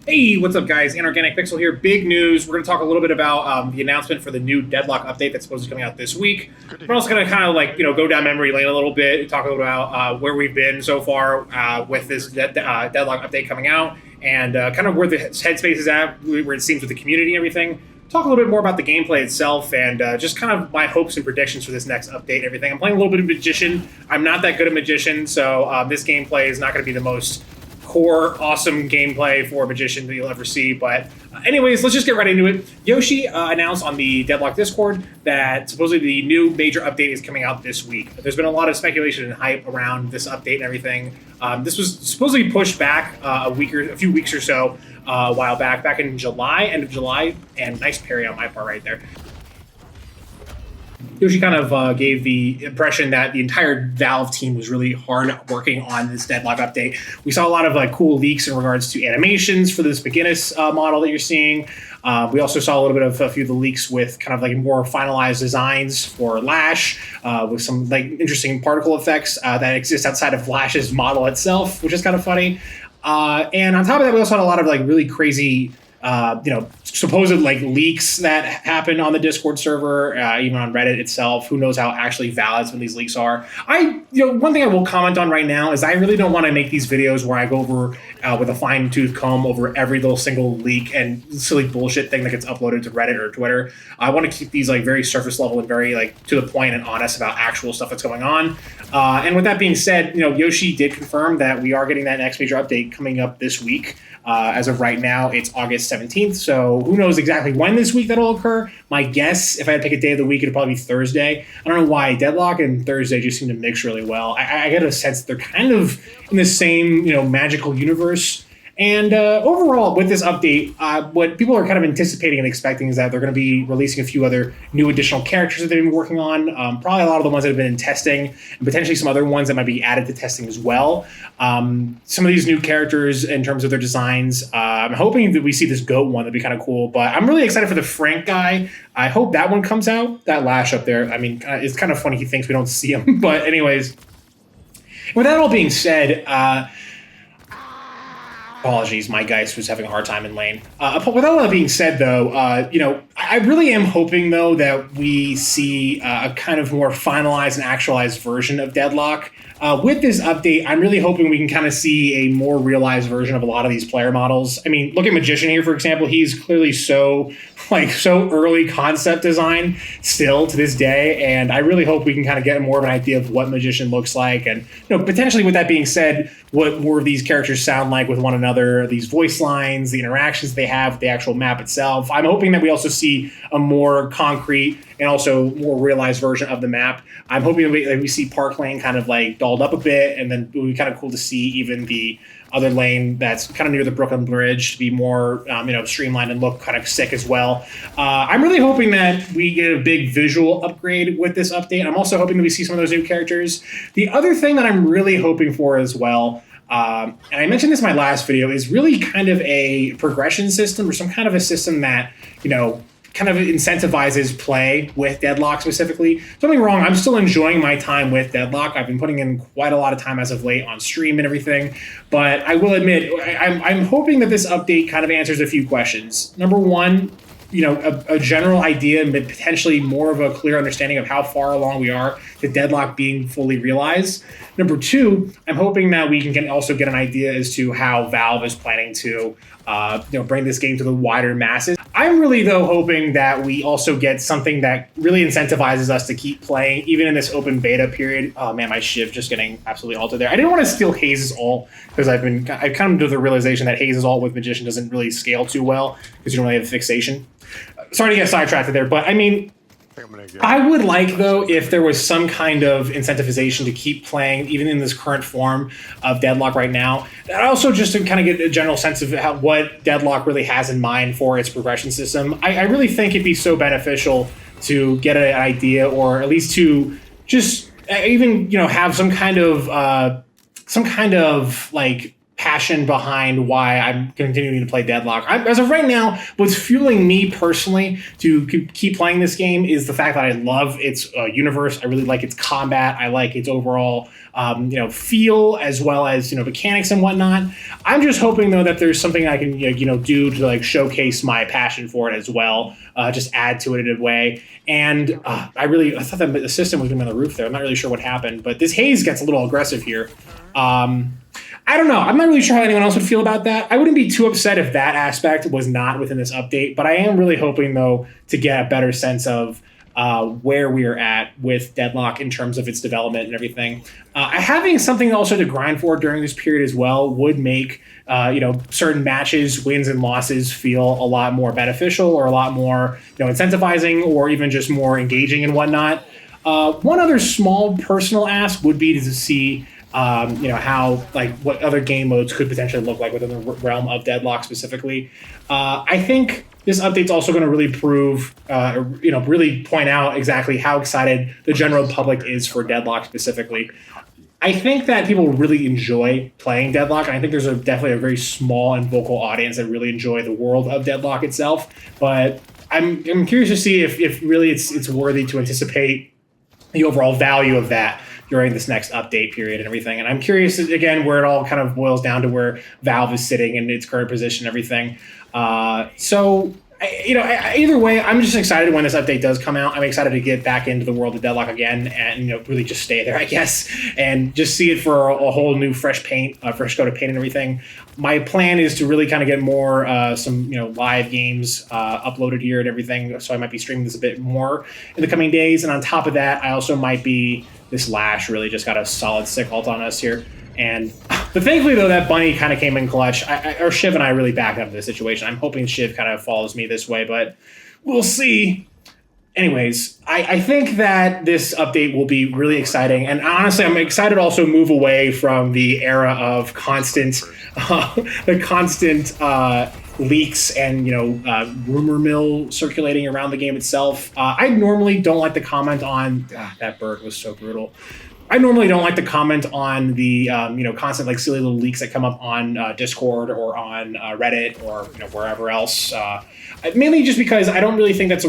Hey, what's up, guys? Inorganic Pixel here. Big news. We're going to talk a little bit about the announcement for the new Deadlock update that's supposed to be coming out this week. We're also going to kind of go down memory lane a little bit, talk a little about where we've been so far with this Deadlock update coming out, and kind of where the headspace is at, where it seems with the community and everything. Talk a little bit more about the gameplay itself and just kind of my hopes and predictions for this next update and everything. I'm playing a little bit of Magician. I'm not that good at Magician, so this gameplay is not going to be the most core, awesome gameplay for Magician that you'll ever see. But anyways, let's just get right into it. YOSHI announced on the Deadlock Discord that supposedly the new major update is coming out this week. There's been a lot of speculation and hype around this update and everything. This was supposedly pushed back a few weeks or so a while back in July, end of July, and nice parry on my part right there. YOSHI kind of gave the impression that the entire Valve team was really hard working on this Deadlock update. We saw a lot of cool leaks in regards to animations for this beginners model that you're seeing. We also saw a little bit of a few of the leaks with kind of more finalized designs for Lash, with some interesting particle effects that exist outside of Lash's model itself, which is kind of funny. And on top of that, we also had a lot of really crazy supposed leaks that happened on the Discord server, even on Reddit itself. Who knows how actually valid some of these leaks are. One thing I will comment on right now is I really don't want to make these videos where I go over with a fine-tooth comb over every little single leak and silly bullshit thing that gets uploaded to Reddit or Twitter. I want to keep these very surface level and very to the point and honest about actual stuff that's going on. And with that being said, YOSHI did confirm that we are getting that next major update coming up this week. As of right now, it's August 17th, so who knows exactly when this week that'll occur. My guess, if I had to pick a day of the week, it'd probably be Thursday. I don't know why Deadlock and Thursday just seem to mix really well. I get a sense that they're kind of in the same, magical universe. And overall, with this update, what people are kind of anticipating and expecting is that they're going to be releasing a few other new additional characters that they've been working on. Probably a lot of the ones that have been in testing, and potentially some other ones that might be added to testing as well. Some of these new characters, in terms of their designs, I'm hoping that we see this goat one. That'd be kind of cool. But I'm really excited for the Frank guy. I hope that one comes out. That Lash up there, I mean, it's kind of funny he thinks we don't see him. But anyways, with that all being said, apologies, my Geist was having a hard time in lane. With all that being said, though, I really am hoping, though, that we see a kind of more finalized and actualized version of Deadlock. With this update, I'm really hoping we can kind of see a more realized version of a lot of these player models. I mean, look at Magician here, for example. He's clearly so early concept design still to this day, and I really hope we can kind of get more of an idea of what Magician looks like, and potentially, with that being said, what more of these characters sound like with one another, these voice lines, the interactions they have with the actual map itself. I'm hoping that we also see a more concrete and also more realized version of the map. I'm hoping that we see Park Lane kind of dolled up a bit, and then it would be kind of cool to see even the other lane that's kind of near the Brooklyn Bridge to be more, streamlined and look kind of sick as well. I'm really hoping that we get a big visual upgrade with this update. I'm also hoping that we see some of those new characters. The other thing that I'm really hoping for as well, and I mentioned this in my last video, is really kind of a progression system or some kind of a system that, kind of incentivizes play with Deadlock specifically. Don't get me wrong, I'm still enjoying my time with Deadlock. I've been putting in quite a lot of time as of late on stream and everything, but I will admit, I'm hoping that this update kind of answers a few questions. Number one, a general idea and potentially more of a clear understanding of how far along we are to Deadlock being fully realized. Number two, I'm hoping that we can also get an idea as to how Valve is planning to bring this game to the wider masses. I'm really, though, hoping that we also get something that really incentivizes us to keep playing, even in this open beta period. Oh man, my shiv just getting absolutely altered there. I didn't want to steal Haze's ult because I've come to the realization that Haze's ult with Magician doesn't really scale too well because you don't really have fixation. Sorry to get sidetracked there, but I mean, I would like, though, if there was some kind of incentivization to keep playing, even in this current form of Deadlock right now. And also just to kind of get a general sense of what Deadlock really has in mind for its progression system. I really think it'd be so beneficial to get an idea, or at least to just even, have some kind of passion behind why I'm continuing to play Deadlock. As of right now, what's fueling me personally to keep playing this game is the fact that I love its universe. I really like its combat. I like its overall feel, as well as mechanics and whatnot. I'm just hoping though that there's something I can do to like showcase my passion for it as well. Just add to it in a way. And I thought that the system was going to be on the roof there. I'm not really sure what happened, but this haze gets a little aggressive here. I don't know. I'm not really sure how anyone else would feel about that. I wouldn't be too upset if that aspect was not within this update, but I am really hoping, though, to get a better sense of where we are at with Deadlock in terms of its development and everything. Having something also to grind for during this period as well would make certain matches, wins and losses feel a lot more beneficial, or a lot more incentivizing, or even just more engaging and whatnot. One other small personal ask would be to see how what other game modes could potentially look like within the realm of Deadlock specifically. I think this update's also going to really prove, really point out exactly how excited the general public is for Deadlock specifically. I think that people really enjoy playing Deadlock, and I think there's definitely a very small and vocal audience that really enjoy the world of Deadlock itself. But I'm curious to see if really it's worthy to anticipate the overall value of that during this next update period and everything. And I'm curious, again, where it all kind of boils down to where Valve is sitting in its current position and everything. Either way, I'm just excited when this update does come out. I'm excited to get back into the world of Deadlock again and, really just stay there, I guess, and just see it for a whole new fresh coat of paint and everything. My plan is to really kind of get more some live games uploaded here and everything. So I might be streaming this a bit more in the coming days. And on top of that, I also might be, this Lash really just got a solid sick ult on us here. But thankfully, though, that bunny kind of came in clutch. Or Shiv and I really backed up the situation. I'm hoping Shiv kind of follows me this way, but we'll see. Anyways, I think that this update will be really exciting. And honestly, I'm excited to also move away from the era of constant leaks and rumor mill circulating around the game itself. I normally don't like to comment on that bird was so brutal. I normally don't like to comment on the constant silly little leaks that come up on Discord or on Reddit or wherever else. Mainly just because I don't really think that's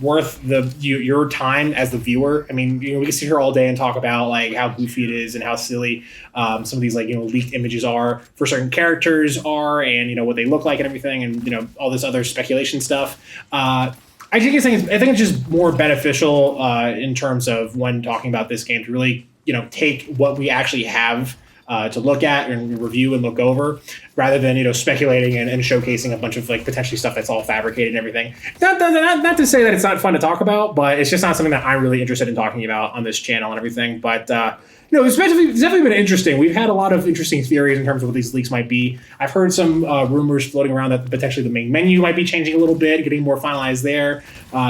worth your time as the viewer. I mean, we can sit here all day and talk about how goofy it is and how silly some of these leaked images are for certain characters are, and what they look like and everything, and all this other speculation stuff. I think it's just more beneficial in terms of when talking about this game to really take what we actually have to look at and review and look over, rather than speculating and showcasing a bunch of potentially stuff that's all fabricated and everything. Not to say that it's not fun to talk about, but it's just not something that I'm really interested in talking about on this channel and everything. But it's definitely been interesting. We've had a lot of interesting theories in terms of what these leaks might be. I've heard some rumors floating around that potentially the main menu might be changing a little bit, getting more finalized there.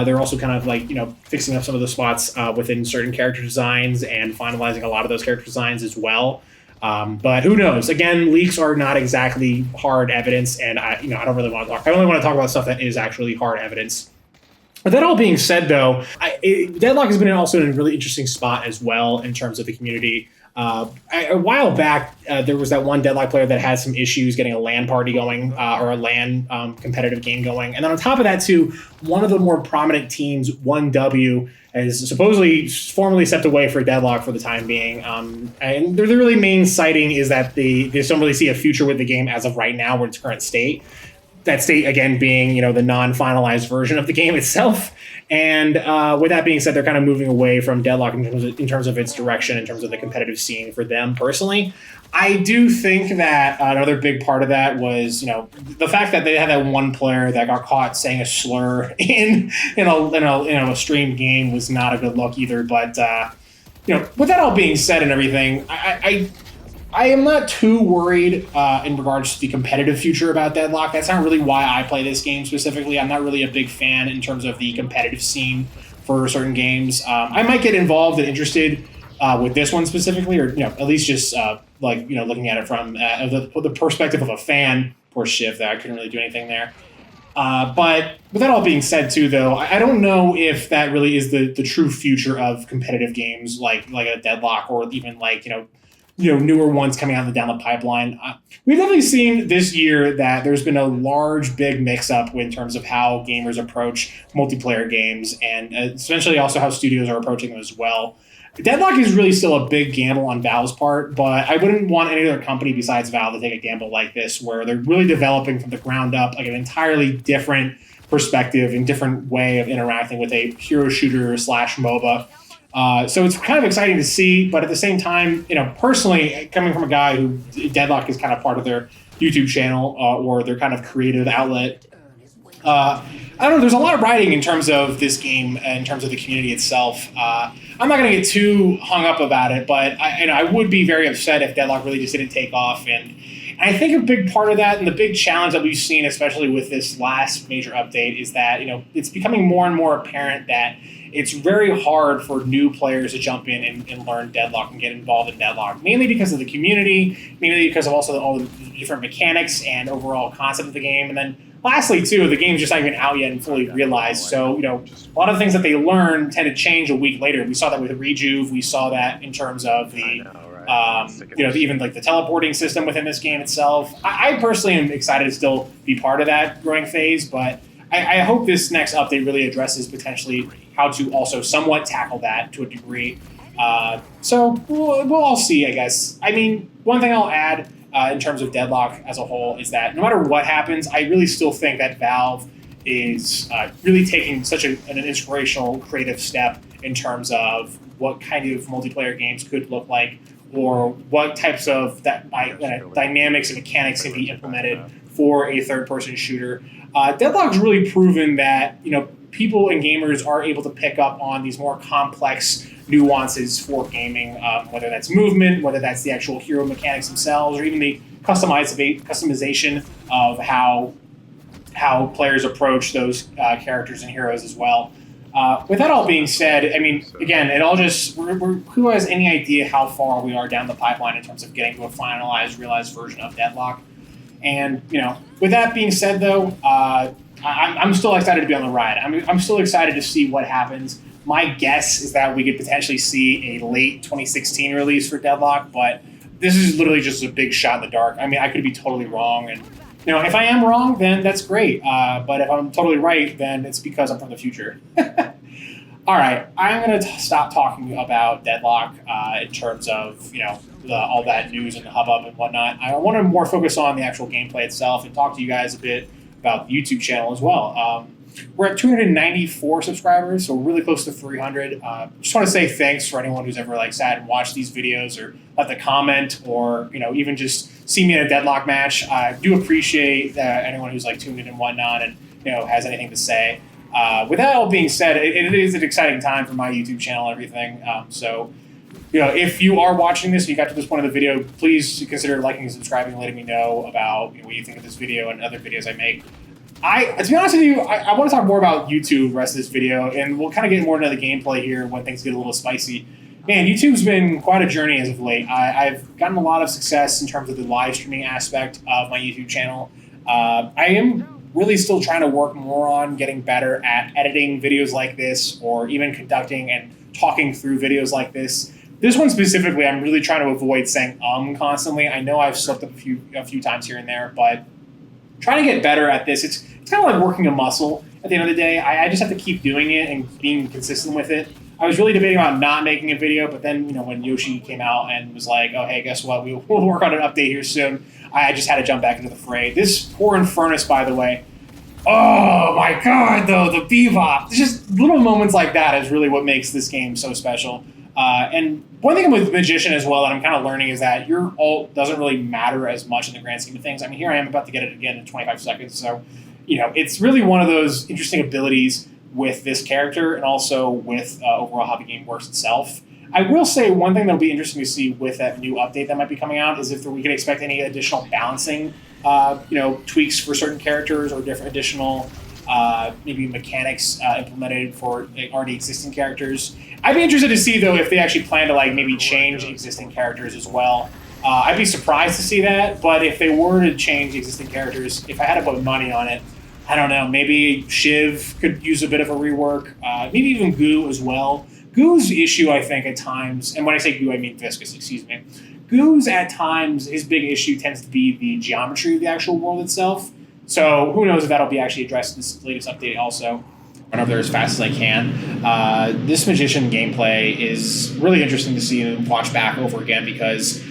They're also kind of fixing up some of the spots within certain character designs and finalizing a lot of those character designs as well. But who knows? Again, leaks are not exactly hard evidence, and I don't really want to talk. I only want to talk about stuff that is actually hard evidence. But that all being said, though, Deadlock has been also in a really interesting spot as well in terms of the community. A while back, there was that one Deadlock player that had some issues getting a LAN party going or a LAN competitive game going. And then on top of that, too, one of the more prominent teams, 1W, has supposedly formally stepped away for Deadlock for the time being. And the really main citing is that they just don't really see a future with the game as of right now, with its current state. That state, again, being, the non-finalized version of the game itself. And with that being said, they're kind of moving away from Deadlock in terms of its direction, in terms of the competitive scene for them personally. I do think that another big part of that was, the fact that they had that one player that got caught saying a slur in a streamed game was not a good look either. But, with that all being said and everything, I am not too worried in regards to the competitive future about Deadlock. That's not really why I play this game specifically. I'm not really a big fan in terms of the competitive scene for certain games. I might get involved and interested with this one specifically, or at least just looking at it from the perspective of a fan. Poor Shiv, that I couldn't really do anything there. But with that all being said, too, though, I don't know if that really is the true future of competitive games like a Deadlock, or even newer ones coming out down the pipeline. We've definitely seen this year that there's been a large, big mix-up in terms of how gamers approach multiplayer games, and essentially also how studios are approaching them as well. Deadlock is really still a big gamble on Valve's part, but I wouldn't want any other company besides Valve to take a gamble like this, where they're really developing from the ground up like an entirely different perspective and different way of interacting with a hero shooter / MOBA. So it's kind of exciting to see, but at the same time, personally, coming from a guy who Deadlock is kind of part of their YouTube channel or their kind of creative outlet, I don't know, there's a lot of riding in terms of this game, in terms of the community itself. I'm not going to get too hung up about it, but I would be very upset if Deadlock really just didn't take off. And I think a big part of that and the big challenge that we've seen, especially with this last major update, is that it's becoming more and more apparent that it's very hard for new players to jump in and learn Deadlock and get involved in Deadlock, mainly because of the community, mainly because of also all the different mechanics and overall concept of the game. And then lastly, too, the game's just not even out yet and fully realized. So, a lot of the things that they learn tend to change a week later. We saw that with Rejuve. We saw that in terms of the even like the teleporting system within this game itself. I personally am excited to still be part of that growing phase, but I hope this next update really addresses potentially how to also somewhat tackle that to a degree. So we'll all see, I guess. I mean, one thing I'll add in terms of Deadlock as a whole is that no matter what happens, I really still think that Valve is really taking such an inspirational creative step in terms of what kind of multiplayer games could look like, or what types of dynamics and mechanics can be implemented for a third-person shooter. Deadlock's really proven that people and gamers are able to pick up on these more complex nuances for gaming, whether that's movement, whether that's the actual hero mechanics themselves, or even the customization of how players approach those characters and heroes as well. With that all being said, I mean, again, it all just who has any idea how far we are down the pipeline in terms of getting to a finalized, realized version of Deadlock? And with that being said, though, I'm still excited to be on the ride. I'm still excited to see what happens. My guess is that we could potentially see a late 2016 release for Deadlock, but this is literally just a big shot in the dark. I mean, I could be totally wrong, and if I am wrong, then that's great. But if I'm totally right, then it's because I'm from the future. All right, I'm going to stop talking about Deadlock in terms of all that news and hubbub and whatnot. I want to more focus on the actual gameplay itself and talk to you guys a bit about the YouTube channel as well. We're at 294 subscribers, so we're really close to 300. Just want to say thanks for anyone who's ever sat and watched these videos or left a comment, or even just see me in a Deadlock match. I do appreciate anyone who's tuned in and whatnot and has anything to say. With that all being said, it is an exciting time for my YouTube channel and everything. So if you are watching this and you got to this point of the video, please consider liking and subscribing and letting me know about what you think of this video and other videos I make. To be honest with you, I want to talk more about YouTube the rest of this video, and we'll kind of get more into the gameplay here when things get a little spicy. Man, YouTube's been quite a journey as of late. I've gotten a lot of success in terms of the live streaming aspect of my YouTube channel. I am really still trying to work more on getting better at editing videos like this, or even conducting and talking through videos like this. This one specifically, I'm really trying to avoid saying constantly. I know I've slipped up a few times here and there, but trying to get better at this, it's kind of like working a muscle. At the end of the day, I just have to keep doing it and being consistent with it. I was really debating about not making a video, but then when YOSHI came out and was like, "Oh, hey, guess what? We'll work on an update here soon," I just had to jump back into the fray. This poor Infernus, by the way. Oh my God, though, the bebop. Just little moments like that is really what makes this game so special. And one thing with Magician as well that I'm kind of learning is that your ult doesn't really matter as much in the grand scheme of things. I mean, here I am about to get it again in 25 seconds. So, it's really one of those interesting abilities with this character and also with overall how the game works itself. I will say one thing that'll be interesting to see with that new update that might be coming out is if we can expect any additional balancing, tweaks for certain characters or different additional maybe mechanics implemented for already existing characters. I'd be interested to see, though, if they actually plan to maybe change existing characters as well. I'd be surprised to see that, but if they were to change existing characters, if I had to put money on it, I don't know, maybe Shiv could use a bit of a rework, maybe even Goo as well. Goo's issue, I think, at times, and when I say Goo, I mean Viscous, excuse me. Goo's at times, his big issue tends to be the geometry of the actual world itself. So who knows if that'll be actually addressed in this latest update also. Run over there as fast as I can. This Magician gameplay is really interesting to see and watch back over again because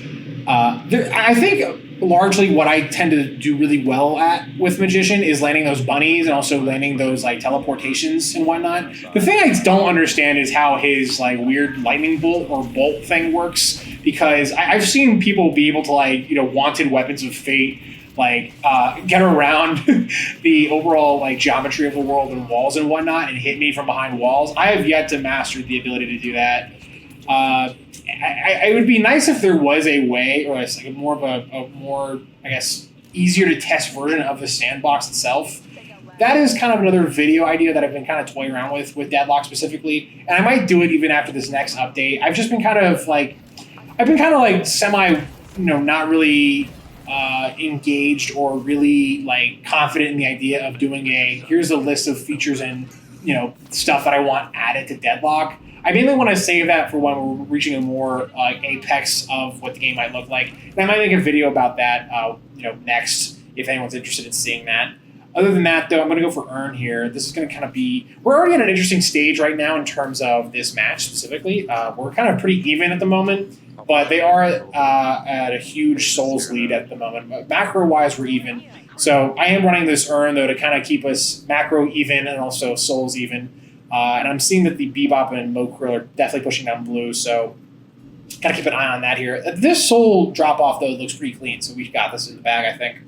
I think largely what I tend to do really well at with Magician is landing those bunnies and also landing those like teleportations and whatnot. The thing I don't understand is how his like weird lightning bolt or bolt thing works, because I've seen people be able to like, wanted weapons of fate like get around the overall like geometry of the world and walls and whatnot and hit me from behind walls. I have yet to master the ability to do that. It would be nice if there was a way, or it's like more of a more, I guess, easier to test version of the sandbox itself. That is kind of another video idea that I've been kind of toying around with Deadlock specifically, and I might do it even after this next update. I've just been kind of like semi, not really engaged or really like confident in the idea of doing here's a list of features and stuff that I want added to Deadlock. I mainly want to save that for when we're reaching a more apex of what the game might look like. And I might make a video about that next if anyone's interested in seeing that. Other than that, though, I'm going to go for Earn here. This is going to kind of be... We're already at an interesting stage right now in terms of this match specifically. We're kind of pretty even at the moment, but they are at a huge Souls lead at the moment. But macro-wise, we're even. So I am running this Earn, though, to kind of keep us macro even and also Souls even. And I'm seeing that the Bebop and Mokrill are definitely pushing down blue, so got to keep an eye on that here. This Soul drop-off, though, looks pretty clean, so we've got this in the bag, I think.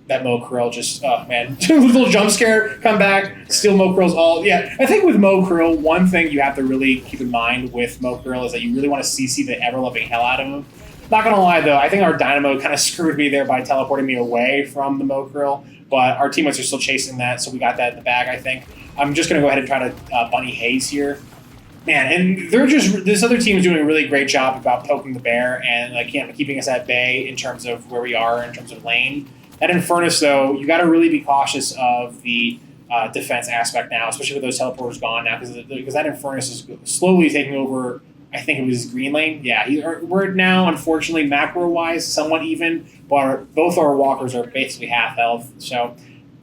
That Mokrill just, oh, man. Little jump scare, come back, steal Mokrill's all. Yeah, I think with Mokrill, one thing you have to really keep in mind with Mokrill is that you really want to CC the ever-loving hell out of him. Not going to lie, though, I think our Dynamo kind of screwed me there by teleporting me away from the Mokrill. But our teammates are still chasing that, so we got that in the bag, I think. I'm just going to go ahead and try to Bunny Haze here. Man, and this other team is doing a really great job about poking the bear and keeping us at bay in terms of where we are in terms of lane. That Infernus, though, you got to really be cautious of the defense aspect now, especially with those teleporters gone now, because that Infernus is slowly taking over. I think it was green lane. Yeah, we're now, unfortunately, macro-wise, somewhat even, but both our walkers are basically half health. So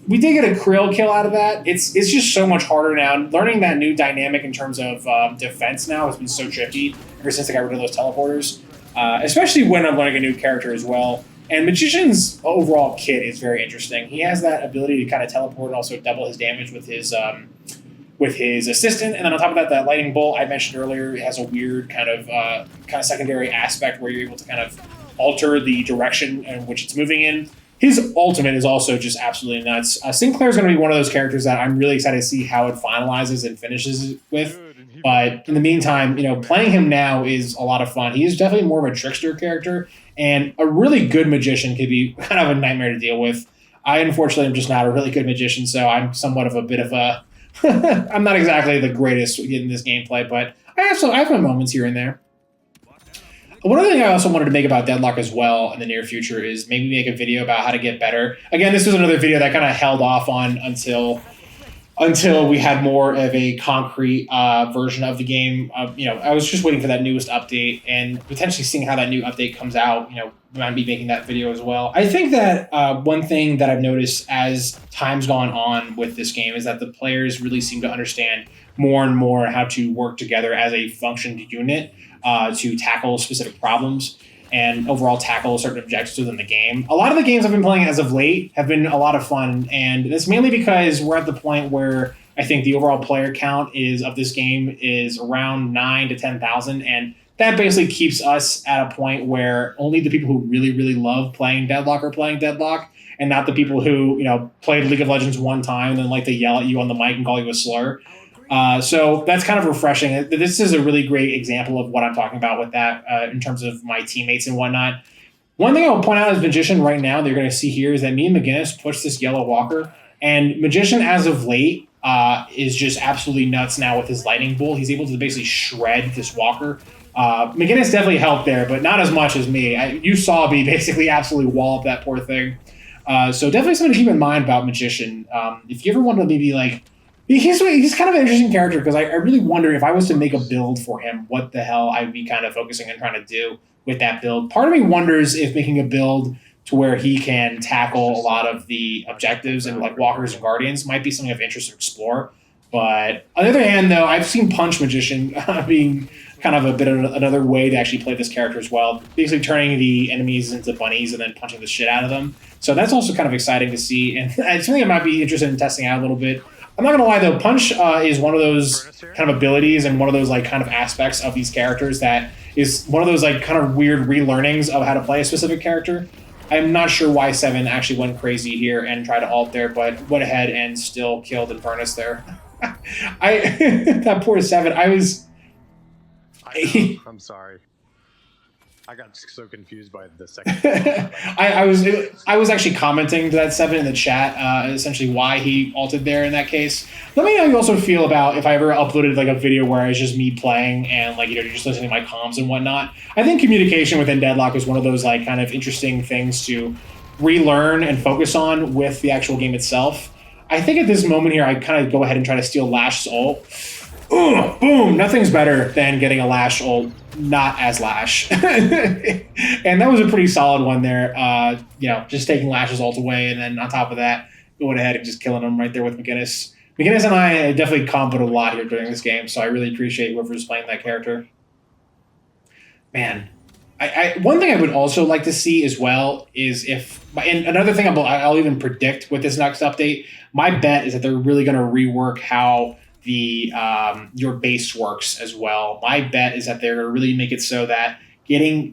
we did get a Krill kill out of that. It's just so much harder now. Learning that new dynamic in terms of defense now has been so tricky ever since I got rid of those teleporters, especially when I'm learning a new character as well. And Magician's overall kit is very interesting. He has that ability to kind of teleport and also double his damage with his assistant, and then on top of that, that lightning bolt I mentioned earlier, it has a weird kind of secondary aspect where you're able to kind of alter the direction in which it's moving in. His ultimate is also just absolutely nuts. Sinclair is going to be one of those characters that I'm really excited to see how it finalizes and finishes with. But in the meantime, playing him now is a lot of fun. He is definitely more of a trickster character, and a really good magician could be kind of a nightmare to deal with. I unfortunately am just not a really good magician, so I'm somewhat of a bit of a I'm not exactly the greatest in this gameplay, but I have my moments here and there. One other thing I also wanted to make about Deadlock as well in the near future is maybe make a video about how to get better. Again, this was another video that kind of held off on until we had more of a concrete version of the game. I was just waiting for that newest update and potentially seeing how that new update comes out. We might be making that video as well. I think that one thing that I've noticed as time's gone on with this game is that the players really seem to understand more and more how to work together as a functioned unit to tackle specific problems and overall tackle certain objectives within the game. A lot of the games I've been playing as of late have been a lot of fun, and it's mainly because we're at the point where I think the overall player count of this game is around 9,000 to 10,000, and that basically keeps us at a point where only the people who really, really love playing Deadlock are playing Deadlock, and not the people who played League of Legends one time and then like to yell at you on the mic and call you a slur. So that's kind of refreshing. This is a really great example of what I'm talking about with that in terms of my teammates and whatnot. One thing I'll point out as Magician right now that you're going to see here is that me and McGinnis pushed this yellow walker. And Magician, as of late, is just absolutely nuts now with his lightning bolt. He's able to basically shred this walker. McGinnis definitely helped there, but not as much as me. You saw me basically absolutely wall up that poor thing. So definitely something to keep in mind about Magician. If you ever want to maybe he's kind of an interesting character because I really wonder if I was to make a build for him, what the hell I'd be kind of focusing and trying to do with that build. Part of me wonders if making a build to where he can tackle a lot of the objectives and like walkers and guardians might be something of interest to explore. But on the other hand, though, I've seen Punch Magician being kind of a bit of another way to actually play this character as well. Basically turning the enemies into bunnies and then punching the shit out of them. So that's also kind of exciting to see. And it's something I might be interested in testing out a little bit. I'm not going to lie, though. Punch is one of those kind of abilities and one of those like kind of aspects of these characters that is one of those like kind of weird relearnings of how to play a specific character. I'm not sure why 7 actually went crazy here and tried to ult there, but went ahead and still killed Infernus there. That poor 7. I'm sorry. I got so confused by the second. I was actually commenting to that 7 in the chat, essentially why he ulted there in that case. Let me know how you also feel about if I ever uploaded like a video where it's just me playing and like you're just listening to my comms and whatnot. I think communication within Deadlock is one of those like kind of interesting things to relearn and focus on with the actual game itself. I think at this moment here, I kind of go ahead and try to steal Lash's ult. Ooh, boom! Nothing's better than getting a Lash ult not as Lash. And that was a pretty solid one there. Just taking Lash's ult away, and then on top of that, going ahead and just killing him right there with McGinnis. McGinnis and I definitely comboed a lot here during this game, so I really appreciate whoever's playing that character. Man, one thing I would also like to see as well is and another thing I'll even predict with this next update, my bet is that they're really going to rework how the your base works as well. My bet is that they're going to really make it so that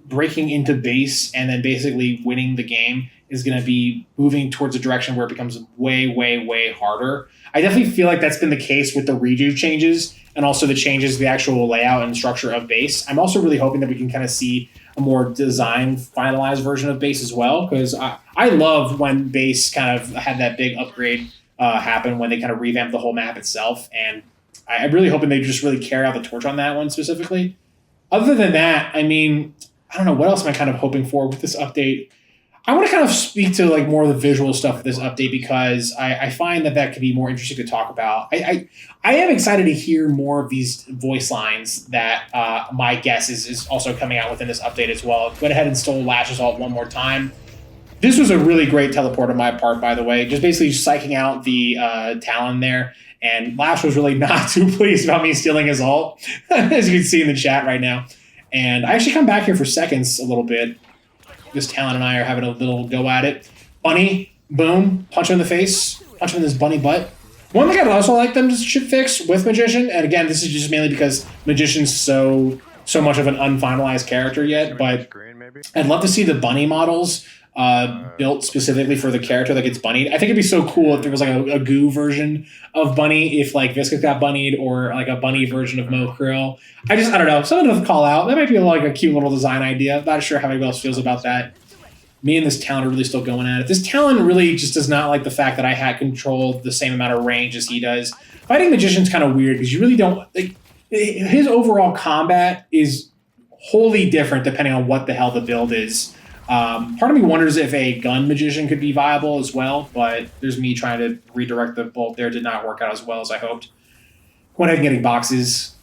breaking into base and then basically winning the game is going to be moving towards a direction where it becomes way, way, way harder. I definitely feel like that's been the case with the redo changes and also the changes to the actual layout and structure of base. I'm also really hoping that we can kind of see a more design finalized version of base as well, because I love when base kind of had that big upgrade happen when they kind of revamped the whole map itself, and I'm really hoping they just really carry out the torch on that one specifically. Other than that, I mean, I don't know, what else am I kind of hoping for with this update? I want to kind of speak to like more of the visual stuff with this update because I find that could be more interesting to talk about. I am excited to hear more of these voice lines that my guess is also coming out within this update as well. Went ahead and stole Lash's ult one more time. This was a really great teleport on my part, by the way. Just basically psyching out the Talon there. And Lash was really not too pleased about me stealing his ult, as you can see in the chat right now. And I actually come back here for seconds a little bit. This Talon and I are having a little go at it. Bunny, boom, punch him in the face, punch him in his bunny butt. One thing I'd also like them to fix with Magician, and again, this is just mainly because Magician's so much of an unfinalized character yet, but I'd love to see the bunny models built specifically for the character that gets bunnied. I think it'd be so cool if there was like a goo version of Bunny, if like Viscous got bunnied, or like a bunny version of Mo Krill. I don't know, something to call out. That might be like a cute little design idea. Not sure how anybody else feels about that. Me and this Talon are really still going at it. This Talon really just does not like the fact that I had controlled the same amount of range as he does. Fighting Magician's kind of weird because you really don't like his overall combat is wholly different depending on what the hell the build is. Part of me wonders if a gun Magician could be viable as well, but there's me trying to redirect the bolt there. Did not work out as well as I hoped. Went ahead and getting boxes.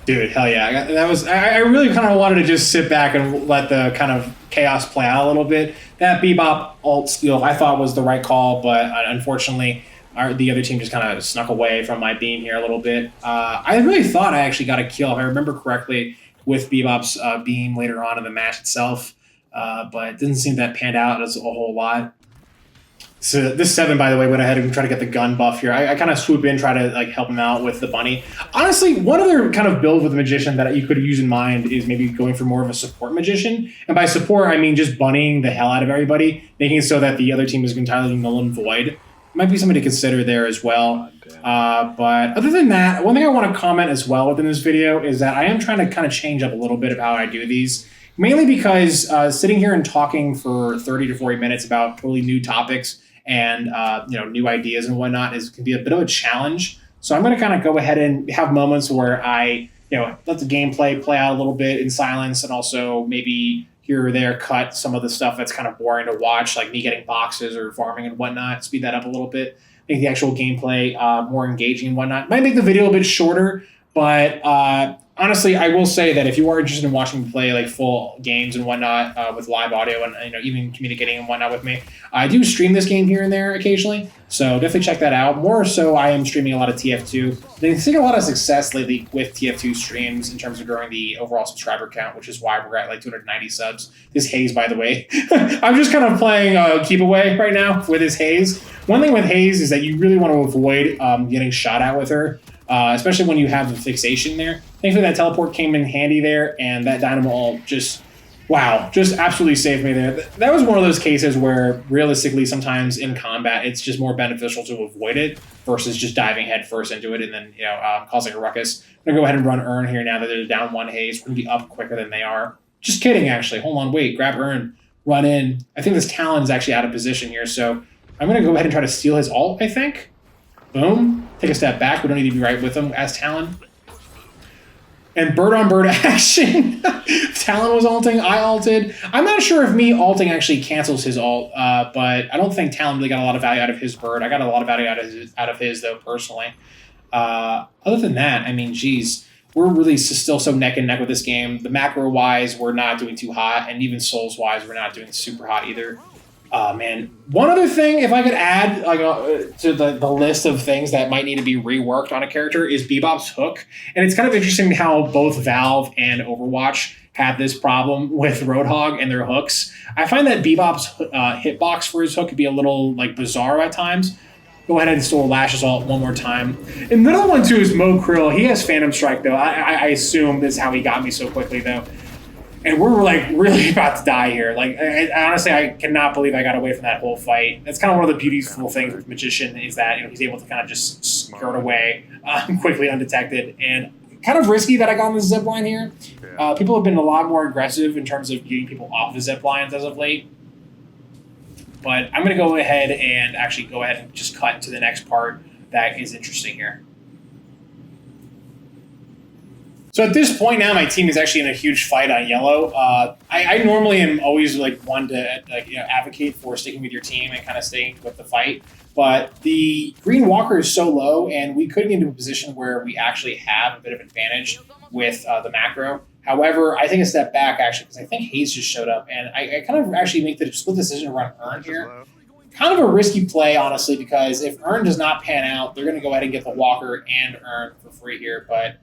Dude, hell yeah. I really kind of wanted to just sit back and let the kind of chaos play out a little bit. That Bebop ult steal I thought was the right call, but unfortunately the other team just kind of snuck away from my beam here a little bit. I really thought I actually got a kill, if I remember correctly, with Bebop's beam later on in the match itself, but it didn't seem that panned out as a whole lot. So this 7, by the way, went ahead and tried to get the gun buff here. I kind of swoop in, try to like help him out with the bunny. Honestly, one other kind of build with the Magician that you could use in mind is maybe going for more of a support Magician. And by support, I mean just bunnying the hell out of everybody, making it so that the other team is entirely null and void. Might be something to consider there as well. But other than that, one thing I want to comment as well within this video is that I am trying to kind of change up a little bit of how I do these. Mainly because sitting here and talking for 30 to 40 minutes about totally new topics and new ideas and whatnot can be a bit of a challenge. So I'm going to kind of go ahead and have moments where I let the gameplay play out a little bit in silence, and also maybe here or there cut some of the stuff that's kind of boring to watch, like me getting boxes or farming and whatnot, speed that up a little bit, make the actual gameplay more engaging and whatnot. Might make the video a bit shorter, but honestly, I will say that if you are interested in watching me play like full games and whatnot with live audio and even communicating and whatnot with me, I do stream this game here and there occasionally. So definitely check that out. More so, I am streaming a lot of TF2. They've seen a lot of success lately with TF2 streams in terms of growing the overall subscriber count, which is why we're at like 290 subs. This Haze, by the way, I'm just kind of playing keep away right now with this Haze. One thing with Haze is that you really want to avoid getting shot at with her. Especially when you have the fixation there. Thankfully, that teleport came in handy there, and that Dynamo ult just absolutely saved me there. That was one of those cases where, realistically, sometimes in combat, it's just more beneficial to avoid it versus just diving headfirst into it and then causing a ruckus. I'm gonna go ahead and run Urn here now that they're down 1 Haze. We're gonna be up quicker than they are. Just kidding, actually. Hold on, wait. Grab Urn, run in. I think this Talon's actually out of position here, so I'm gonna go ahead and try to steal his ult, I think. Boom. Take a step back. We don't need to be right with him as Talon. And bird-on-bird action. Talon was ulting. I ulted. I'm not sure if me ulting actually cancels his ult, but I don't think Talon really got a lot of value out of his bird. I got a lot of value out of his, though, personally. Other than that, I mean, geez, we're really still so neck and neck with this game. The macro-wise, we're not doing too hot, and even souls-wise, we're not doing super hot either. Man, one other thing, if I could add to the list of things that might need to be reworked on a character is Bebop's hook. And it's kind of interesting how both Valve and Overwatch have this problem with Roadhog and their hooks. I find that Bebop's hitbox for his hook could be a little bizarre at times. Go ahead and install Lash's ult one more time. And another one too is Mo Krill. He has Phantom Strike though. I assume this is how he got me so quickly though. And we're really about to die here. Honestly, I cannot believe I got away from that whole fight. That's kind of one of the beautiful things with Magician is that he's able to kind of just skirt away quickly, undetected, and kind of risky that I got on the zip line here. People have been a lot more aggressive in terms of getting people off the zip lines as of late. But I'm going to go ahead and just cut into the next part that is interesting here. So at this point now, my team is actually in a huge fight on yellow. I normally am always one to advocate for sticking with your team and kind of staying with the fight. But the green walker is so low, and we could get into a position where we actually have a bit of advantage with the macro. However, I take a step back actually because I think Haze just showed up, and I kind of actually make the split decision to run Urn here. Kind of a risky play, honestly, because if Urn does not pan out, they're going to go ahead and get the walker and Urn for free here. But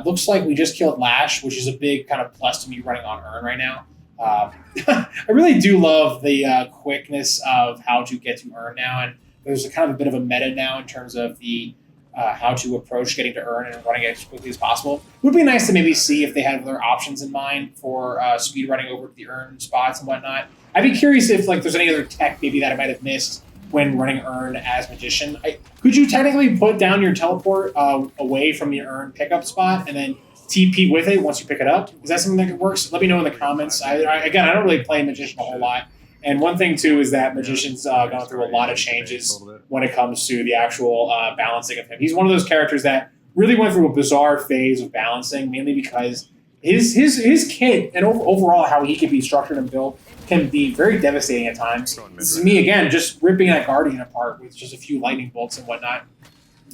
looks like we just killed Lash, which is a big kind of plus to me running on Urn right now. I really do love the quickness of how to get to Urn now, and there's a kind of a bit of a meta now in terms of the how to approach getting to Urn and running it as quickly as possible. It would be nice to maybe see if they had other options in mind for speed running over to the Urn spots and whatnot. I'd be curious if there's any other tech maybe that I might have missed when running Urn as Magician. Could you technically put down your teleport away from the Urn pickup spot and then TP with it once you pick it up? Is that something that could work? So let me know in the comments. I don't really play Magician a whole lot. And one thing, too, is that Magician's gone through a lot of changes when it comes to the actual balancing of him. He's one of those characters that really went through a bizarre phase of balancing, mainly because his kit and overall how he can be structured and built can be very devastating at times. This is me, again, just ripping that Guardian apart with just a few lightning bolts and whatnot.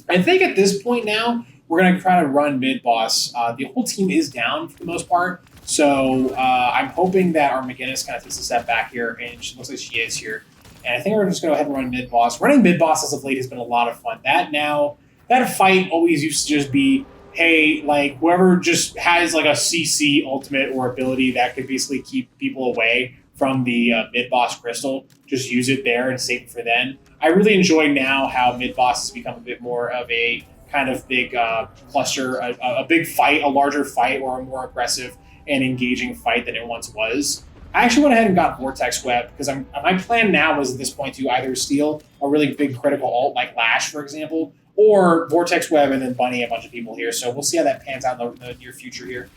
I think at this point now, we're going to try to run mid-boss. The whole team is down for the most part, so I'm hoping that our McGinnis kind of takes a step back here, and she looks like she is here. And I think we're just going to go ahead and run mid-boss. Running mid-boss as of late has been a lot of fun. That fight always used to just be, hey, whoever just has a CC ultimate or ability that could basically keep people away from the mid-boss crystal, just use it there and save it for then. I really enjoy now how mid-boss has become a bit more of a kind of big cluster, a big fight, a larger fight, or a more aggressive and engaging fight than it once was. I actually went ahead and got Vortex Web because my plan now was at this point to either steal a really big critical ult like Lash, for example, or Vortex Web and then bunny a bunch of people here. So we'll see how that pans out in the near future here.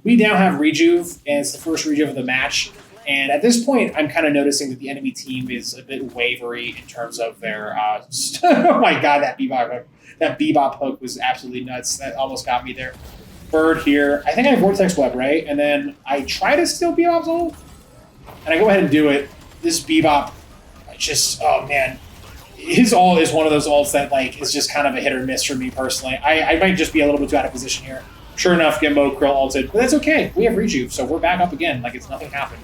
We now have Rejuve, and it's the first Rejuve of the match. And at this point, I'm kind of noticing that the enemy team is a bit wavery in terms of their... oh my god, that Bebop hook was absolutely nuts. That almost got me there. Bird here. I think I have Vortex Web, right? And then I try to steal Bebop's ult, and I go ahead and do it. This Bebop, oh man. His ult is one of those ults that like is just kind of a hit or miss for me personally. I might just be a little bit too out of position here. Sure enough, Gimbo Krill ulted, but that's okay. We have Rejuve, so we're back up again like it's nothing happened.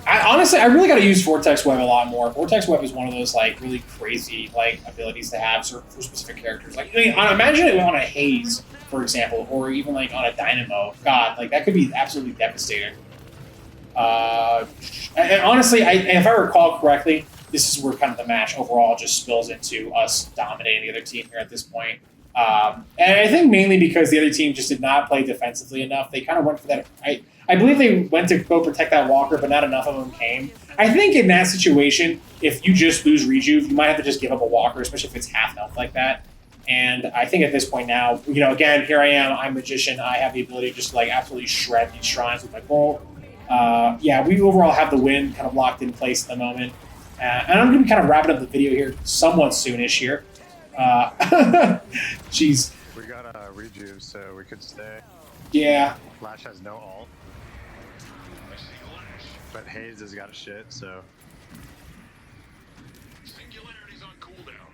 Honestly, I really got to use Vortex Web a lot more. Vortex Web is one of those like really crazy like abilities to have for specific characters. Like, I mean, imagine it on a Haze, for example, or even like on a Dynamo. God, like that could be absolutely devastating. And honestly, if I recall correctly, this is where kind of the match overall just spills into us dominating the other team here at this point. And I think mainly because the other team just did not play defensively enough. They kind of went for that. I believe they went to go protect that Walker, but not enough of them came. I think in that situation, if you just lose Rejuve, you might have to just give up a Walker, especially if it's half health like that. And I think at this point now, you know, again, here I am. I'm Magician. I have the ability to just like absolutely shred these shrines with my bolt. Yeah, we overall have the win kind of locked in place at the moment. And I'm going to be kind of wrapping up the video here somewhat soonish here. Jeez. We got a Rejuve, so we could stay. Yeah. Flash has no ult. But Haze has got a shit, so. Singularity's on cooldown.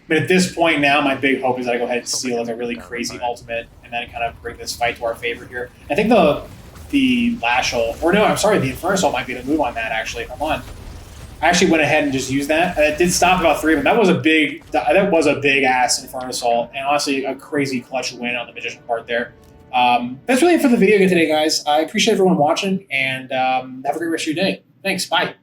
But at this point now, my big hope is that I go ahead and steal like a really crazy ultimate and then kind of bring this fight to our favor here. I think the Lash ult, or no, I'm sorry, the Infernus ult might be the move on that actually. Hold on. I actually went ahead and just used that. It did stop about 3 of them. That was a big ass Infernus ult, and honestly a crazy clutch win on the Magician part there. That's really it for the video today, guys. I appreciate everyone watching, and have a great rest of your day. Thanks. Bye.